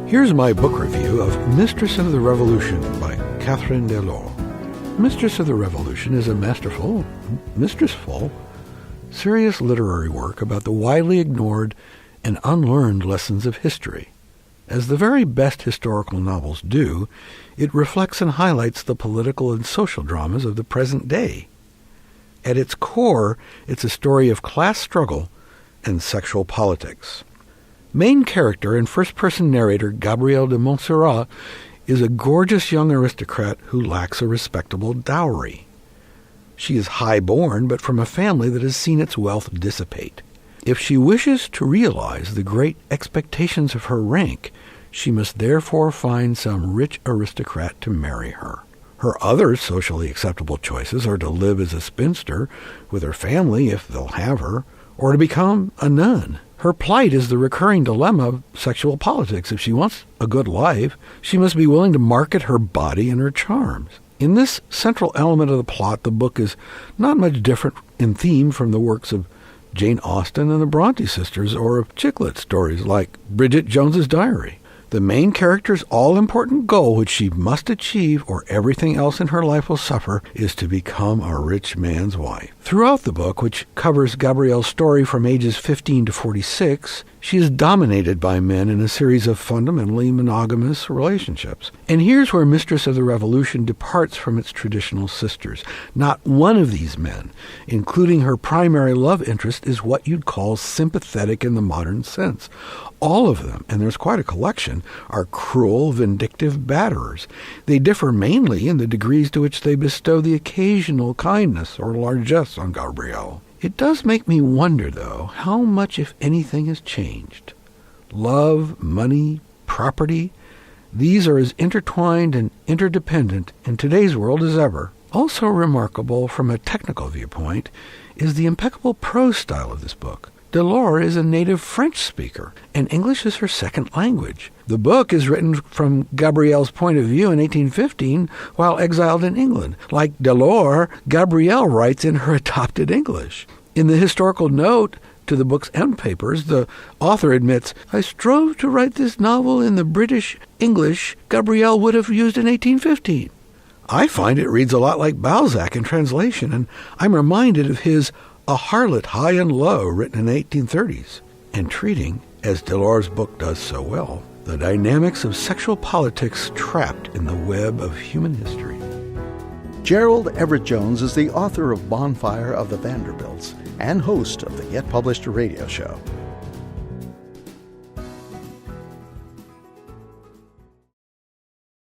Here's my book review of Mistress of the Revolution by Catherine Delors. Mistress of the Revolution is a mistressful, serious literary work about the widely ignored and unlearned lessons of history. As the very best historical novels do, it reflects and highlights the political and social dramas of the present day. At its core, it's a story of class struggle and sexual politics. Main character and first-person narrator Gabrielle de Montserrat is a gorgeous young aristocrat who lacks a respectable dowry. She is high-born, but from a family that has seen its wealth dissipate. If she wishes to realize the great expectations of her rank, she must therefore find some rich aristocrat to marry her. Her other socially acceptable choices are to live as a spinster with her family if they'll have her, or to become a nun. Her plight is the recurring dilemma of sexual politics. If she wants a good life, she must be willing to market her body and her charms. In this central element of the plot, the book is not much different in theme from the works of Jane Austen and the Bronte sisters, or of chick lit stories like Bridget Jones's Diary. The main character's all-important goal, which she must achieve or everything else in her life will suffer, is to become a rich man's wife. Throughout the book, which covers Gabrielle's story from ages 15 to 46, she is dominated by men in a series of fundamentally monogamous relationships. And here's where Mistress of the Revolution departs from its traditional sisters. Not one of these men, including her primary love interest, is what you'd call sympathetic in the modern sense. All of them, and there's quite a collection, are cruel, vindictive batterers. They differ mainly in the degrees to which they bestow the occasional kindness or largesse on Gabrielle. It does make me wonder, though, how much, if anything, has changed. Love, money, property, these are as intertwined and interdependent in today's world as ever. Also remarkable from a technical viewpoint is the impeccable prose style of this book. Delors is a native French speaker, and English is her second language. The book is written from Gabrielle's point of view in 1815 while exiled in England. Like Delors, Gabrielle writes in her adopted English. In the historical note to the book's end papers, the author admits, "I strove to write this novel in the British English Gabrielle would have used in 1815. I find it reads a lot like Balzac in translation, and I'm reminded of his A Harlot High and Low, written in the 1830s, and treating, as Delors' book does so well, the dynamics of sexual politics trapped in the web of human history." Gerald Everett Jones is the author of Bonfire of the Vanderbilts and host of the GetPublished radio show.